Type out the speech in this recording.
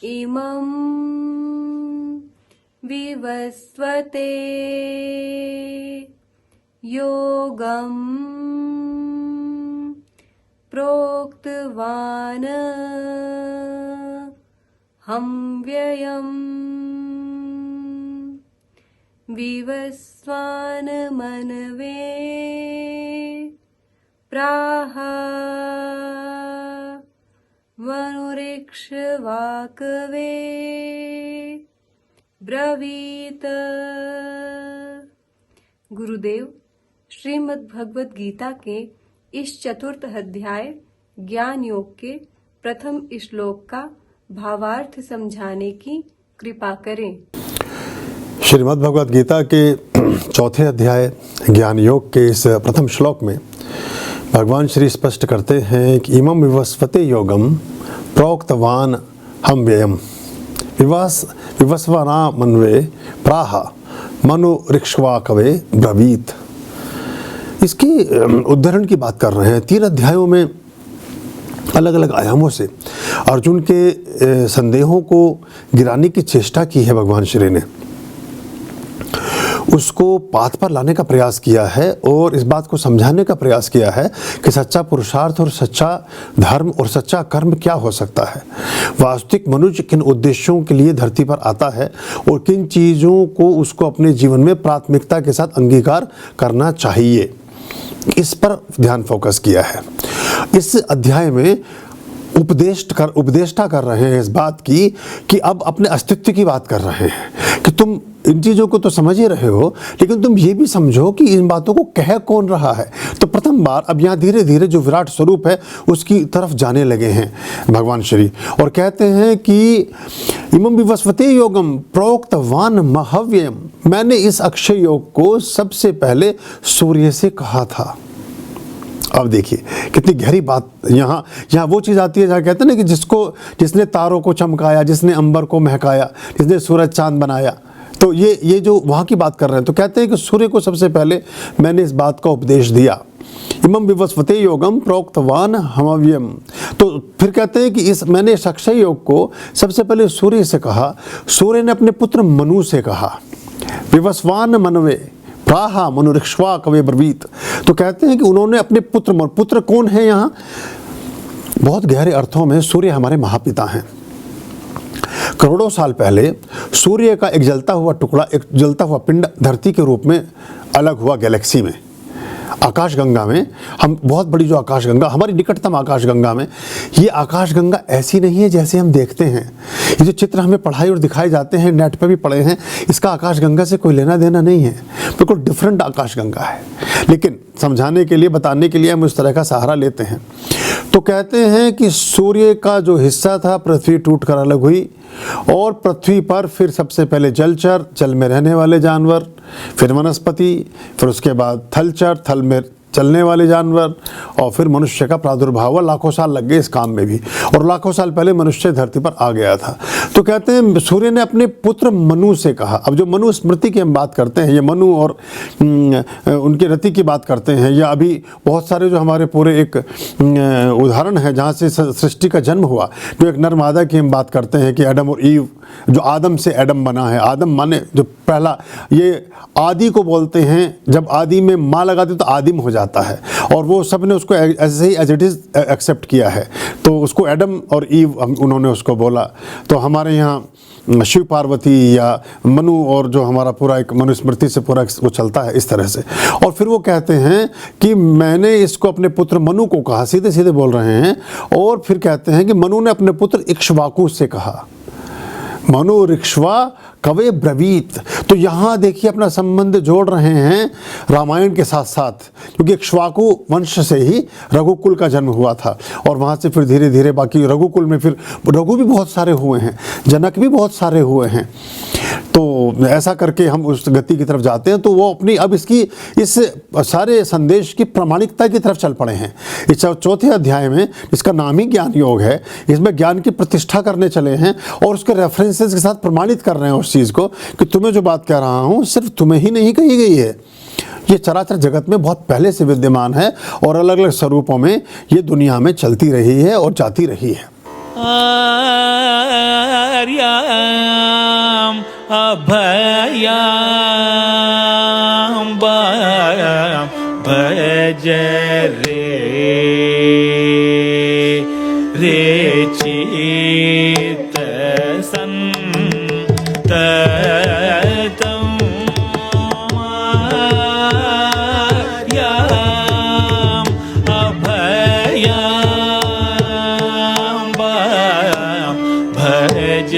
इमं विवस्वते योगं प्रोक्तवान् व्ययम् विवस्वान् मनवे प्राह मनुरिक्ष्वाकवे ब्रवीत। गुरुदेव श्रीमद् भगवद गीता के इस चतुर्थ अध्याय ज्ञान योग के प्रथम श्लोक का भावार्थ समझाने की कृपा करें। श्रीमद् भगवद गीता के चौथे अध्याय ज्ञान योग के इस प्रथम श्लोक में भगवान श्री स्पष्ट करते हैं कि इमं विवस्वते योगम प्रोक्तवान हम व्ययम विवस्वना मनवे प्राह मनु ऋक्ष्वा कवे ब्रवीत। इसकी उद्धरण की बात कर रहे हैं। 3 अध्यायों में अलग अलग आयामों से अर्जुन के संदेहों को गिराने की चेष्टा की है। भगवान श्री ने उसको पाथ पर लाने का प्रयास किया है और इस बात को समझाने का प्रयास किया है कि सच्चा पुरुषार्थ और सच्चा धर्म और सच्चा कर्म क्या हो सकता है। वास्तविक मनुष्य किन उद्देश्यों के लिए धरती पर आता है और किन चीज़ों को उसको अपने जीवन में प्राथमिकता के साथ अंगीकार करना चाहिए, इस पर ध्यान फोकस किया है। इस अध्याय में उपदेष्टा कर रहे हैं इस बात की कि अब अपने अस्तित्व की बात कर रहे हैं कि तुम इन चीज़ों को तो समझ ही रहे हो, लेकिन तुम ये भी समझो कि इन बातों को कह कौन रहा है। तो प्रथम बार अब यहाँ धीरे धीरे जो विराट स्वरूप है उसकी तरफ जाने लगे हैं भगवान श्री, और कहते हैं कि इमं विवस्वते योगम प्रोक्तवान महव्ययम, मैंने इस अक्षय योग को सबसे पहले सूर्य से कहा था। अब देखिए कितनी गहरी बात यहाँ वो चीज़ आती है जहाँ कहते हैं ना कि जिसने तारों को चमकाया, जिसने अंबर को महकाया, जिसने सूरज चांद बनाया, तो ये जो वहाँ की बात कर रहे हैं। तो कहते हैं कि सूर्य को सबसे पहले मैंने इस बात का उपदेश दिया। इमं विवस्वते योगम प्रोक्तवान हमव्ययम। तो फिर कहते हैं कि मैंने इस अक्षय योग को सबसे पहले सूर्य से कहा। सूर्य ने अपने पुत्र मनु से कहा, विवस्वान मनवे प्राह मनु ऋक्ष्वा कवे ब्रवीत। तो कहते हैं कि उन्होंने अपने पुत्र कौन है यहाँ? बहुत गहरे अर्थों में सूर्य हमारे महापिता हैं। करोड़ों साल पहले सूर्य का एक जलता हुआ टुकड़ा, एक जलता हुआ पिंड धरती के रूप में अलग हुआ गैलेक्सी में, आकाशगंगा में। हम बहुत बड़ी जो आकाशगंगा, हमारी निकटतम आकाशगंगा में, ये आकाशगंगा ऐसी नहीं है जैसे हम देखते हैं। ये जो चित्र हमें पढ़ाई और दिखाए जाते हैं, नेट पे भी पढ़े हैं, इसका आकाशगंगा से कोई लेना देना नहीं है, बिल्कुल डिफरेंट आकाशगंगा है। लेकिन समझाने के लिए, बताने के लिए हम उस तरह का सहारा लेते हैं। तो कहते हैं कि सूर्य का जो हिस्सा था पृथ्वी टूट कर अलग हुई, और पृथ्वी पर फिर सबसे पहले जलचर, जल में रहने वाले जानवर, फिर वनस्पति, फिर उसके बाद थलचर, थल में चलने वाले जानवर, और फिर मनुष्य का प्रादुर्भाव हुआ। लाखों साल लग गए इस काम में भी, और लाखों साल पहले मनुष्य धरती पर आ गया था। तो कहते हैं सूर्य ने अपने पुत्र मनु से कहा। अब जो मनु स्मृति की हम बात करते हैं, ये मनु और उनके रति की बात करते हैं, या अभी बहुत सारे जो हमारे पूरे एक उदाहरण है जहाँ से सृष्टि का जन्म हुआ, जो एक नर मादा की हम बात करते हैं कि एडम और ईव, जो आदम से एडम बना है। आदम माने जो पहला, ये आदि को बोलते हैं। जब आदि में माँ लगाते तो आदिम हो जाता है, और वो सब ने उसको ऐसे ही एज इट इज़ एक्सेप्ट किया है, तो उसको एडम और ईव उन्होंने उसको बोला। तो हमारे यहाँ शिव पार्वती या मनु, और जो हमारा पूरा एक मनुस्मृति से पूरा वो चलता है इस तरह से। और फिर वो कहते हैं कि मैंने इसको अपने पुत्र मनु को कहा, सीधे सीधे बोल रहे हैं। और फिर कहते हैं कि मनु ने अपने पुत्र इक्ष्वाकु से कहा, मनु ऋक्ष्वा कवे ब्रवीत। तो यहाँ देखिए अपना संबंध जोड़ रहे हैं रामायण के साथ साथ, क्योंकि इक्ष्वाकु वंश से ही रघुकुल का जन्म हुआ था, और वहाँ से फिर धीरे धीरे बाकी रघुकुल में फिर रघु भी बहुत सारे हुए हैं, जनक भी बहुत सारे हुए हैं। तो ऐसा करके हम उस गति की तरफ जाते हैं। तो वो अपनी अब इस सारे संदेश की प्रामाणिकता की तरफ चल पड़े हैं। इस चौथे अध्याय में, इसका नाम ही ज्ञान योग है, इसमें ज्ञान की प्रतिष्ठा करने चले हैं और उसके रेफरेंसेस के साथ प्रमाणित कर रहे हैं उस चीज़ को कि तुम्हें जो बात कह रहा हूँ सिर्फ तुम्हें ही नहीं कही गई है, ये चराचर जगत में बहुत पहले से विद्यमान है और अलग अलग स्वरूपों में ये दुनिया में चलती रही है और जाती रही है। आर्याम् अभयाम्बां भज रे चित्तसन्ततं आर्याम् अभयाम्बां भज